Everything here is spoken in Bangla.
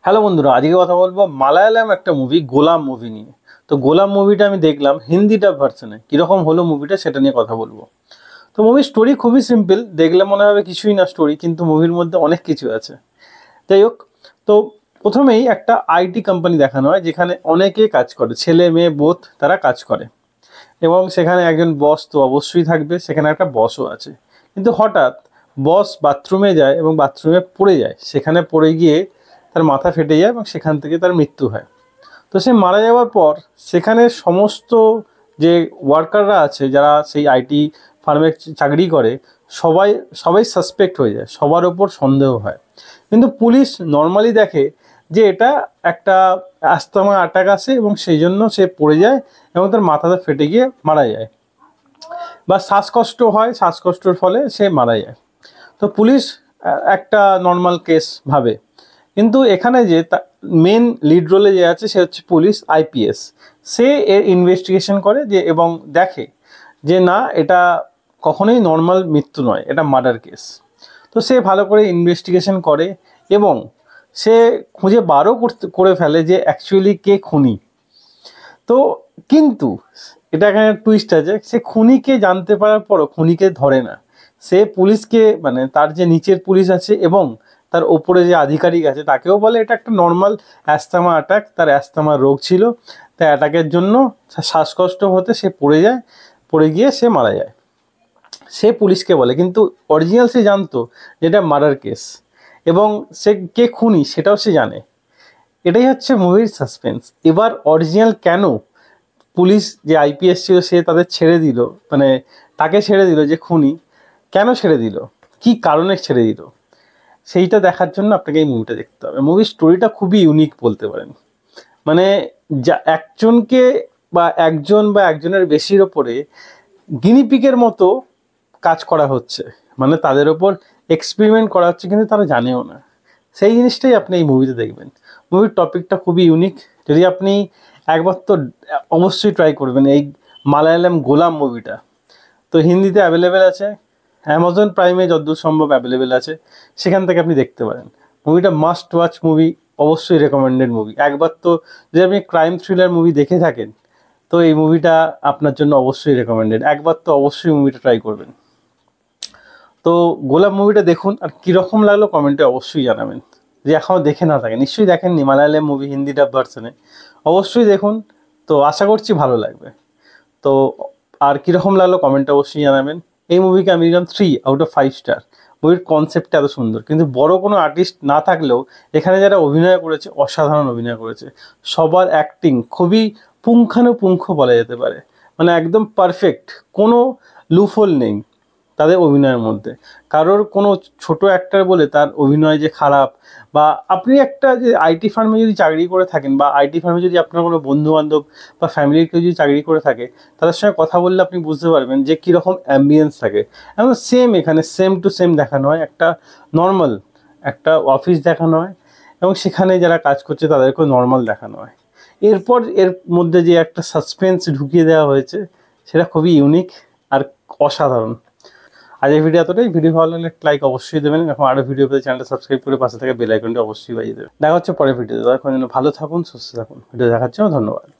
হ্যালো বন্ধুরা, আজকে কথা বলবো মালায়ালাম একটা মুভি গোলাম মুভি নিয়ে। তো গোলাম মুভিটা আমি দেখলাম হিন্দি ডাব ভার্সনে, কীরকম হলো মুভিটা সেটা নিয়ে কথা বলবো। তো মুভির স্টোরি খুবই সিম্পল, দেখলে মনে হবে কিছুই না স্টোরি, কিন্তু মুভির মধ্যে অনেক কিছু আছে। যাই হোক, তো প্রথমেই একটা আইটি কোম্পানি দেখানো হয় যেখানে অনেকে কাজ করে, ছেলে মেয়ে বোথ তারা কাজ করে, এবং সেখানে একজন বস তো অবশ্যই থাকবে, সেখানে একটা বসও আছে। কিন্তু হঠাৎ বস বাথরুমে যায় এবং বাথরুমে পড়ে যায়, সেখানে পড়ে গিয়ে তার মাথা ফেটে যায় এবং সেখান থেকে তার মৃত্যু হয়। তো সে মারা যাওয়ার পর সেখানে সমস্ত যে ওয়ার্কাররা আছে, যারা সেই আইটি ফার্মে চাকরি করে, সবাই সবাই সাসপেক্ট হয়ে যায়, সবার ওপর সন্দেহ হয়। কিন্তু পুলিশ নর্মালি দেখে যে এটা একটা অ্যাস্তমা অ্যাটাক আসে এবং সেই জন্য সে পড়ে যায় এবং তার মাথাটা ফেটে গিয়ে মারা যায়, বা শ্বাসকষ্ট হয়, শ্বাসকষ্টের ফলে সে মারা যায়। তো পুলিশ একটা নর্মাল কেস ভাবে, কিন্তু এখানে যে মেন লিড রোলে যে আছে সে হচ্ছে পুলিশ আইপিএস। সে এর ইনভেস্টিগেশন করে যে এবং দেখে যে না, এটা কখনোই নর্মাল মৃত্যু নয়, এটা মার্ডার কেস। তো সে ভালো করে ইনভেস্টিগেশন করে এবং সে খুঁজে বারও করে ফেলে যে অ্যাকচুয়ালি কে খুনি। তো কিন্তু এটা এখানে টুইস্ট আছে, সে খুনিকে জানতে পারার পরও খুনিকে ধরে না। সে পুলিশকে, মানে তার যে নিচের পুলিশ আছে এবং তার ওপরে যে আধিকারিক আছে তাকেও বলে এটা একটা নর্মাল অ্যাস্তমা অ্যাটাক, তার অ্যাস্তমা রোগ ছিল, তাই অ্যাটাকের জন্য শ্বাসকষ্ট হতে সে পড়ে যায়, পড়ে গিয়ে সে মারা যায়। সে পুলিশকে বলে, কিন্তু অরিজিনাল সে জানতো যেটা মার্ডার কেস, এবং সে কে খুনি সেটাও সে জানে। এটাই হচ্ছে মুভির সাসপেন্স। এবার অরিজিনাল কেন পুলিশ যে আইপিএস ছিল সে তাদের ছেড়ে দিল, মানে তাকে ছেড়ে দিল যে খুনি, কেন ছেড়ে দিল, কি কারণে ছেড়ে দিল, সেইটা দেখার জন্য আপনাকে এই মুভিটা দেখতে হবে। মুভির স্টোরিটা খুবই ইউনিক বলতে পারেন। মানে যা একজনকে বা একজনের বেশির ওপরে গিনিপিকের মতো কাজ করা হচ্ছে, মানে তাদের ওপর এক্সপেরিমেন্ট করা হচ্ছে, কিন্তু তারা জানেও না। সেই জিনিসটাই আপনি এই মুভিতে দেখবেন। মুভির টপিকটা খুবই ইউনিক। যদি আপনি একবার তো অবশ্যই ট্রাই করবেন এই মালায়ালাম গোলাম মুভিটা। তো হিন্দিতে অ্যাভেলেবেল আছে, অ্যামাজন প্রাইমে যতদূর সম্ভব অ্যাভেলেবেল আছে, সেখান থেকে আপনি দেখতে পারেন। মুভিটা মাস্ট ওয়াচ মুভি, অবশ্যই রেকমেন্ডেড মুভি। একবার তো যদি আপনি ক্রাইম থ্রিলার মুভি দেখে থাকেন তো এই মুভিটা আপনার জন্য অবশ্যই রেকমেন্ডেড, একবার তো অবশ্যই মুভিটা ট্রাই করবেন। তো গোলাপ মুভিটা দেখুন, আর কীরকম লাগলো কমেন্টে অবশ্যই জানাবেন। যে এখনও দেখে না থাকেন, নিশ্চয়ই দেখেননি মালায়ালাম মুভি হিন্দি ডাব ভার্সনে, অবশ্যই দেখুন। তো আশা করছি ভালো লাগবে। তো আর কীরকম লাগলো কমেন্টে অবশ্যই জানাবেন। এই মুভিকে আমি দিলাম 3/5 স্টার। মুভির কনসেপ্টটা এত সুন্দর, কিন্তু বড় কোনো আর্টিস্ট না থাকলেও এখানে যারা অভিনয় করেছে অসাধারণ অভিনয় করেছে। সবার অ্যাক্টিং খুবই পুঙ্খানুপুঙ্খ বলা যেতে পারে, মানে একদম পারফেক্ট, কোনো লুফল নেই তাদের অভিনয়ের মধ্যে। কারোর কোনো ছোট অ্যাক্টর বলে তার অভিনয় যে খারাপ, বা আপনি একটা যে আইটি ফার্মে যদি চাকরি করে থাকেন, বা আইটি ফার্মে যদি আপনার কোনো বন্ধুবান্ধব বা ফ্যামিলির কেউ যদি চাকরি করে থাকে, তাদের সঙ্গে কথা বললে আপনি বুঝতে পারবেন যে কীরকম অ্যাম্বিয়েন্স থাকে। এবং সেম এখানে সেম টু সেম দেখানো হয়, একটা নর্মাল একটা অফিস দেখানো হয় এবং সেখানে যারা কাজ করছে তাদেরকেও নর্মাল দেখানো হয়। এরপর এর মধ্যে যে একটা সাসপেন্স ঢুকিয়ে দেওয়া হয়েছে সেটা খুবই ইউনিক আর অসাধারণ। আজ এই ভিডিও এতটাই। ভিডিও ভালো লাগলে লাইক অবশ্যই দেবেন, এখন আরও ভিডিও পেতে চ্যানেলটা সাবস্ক্রাইব করে পাশে থাকা বেল আইকনটি অবশ্যই বাজিয়ে দেবেন। দেখা হচ্ছে পরের ভিডিওতে। ততক্ষণ জন্য ভালো থাকুন, সুস্থ থাকুন। ভিডিও দেখার জন্য ধন্যবাদ।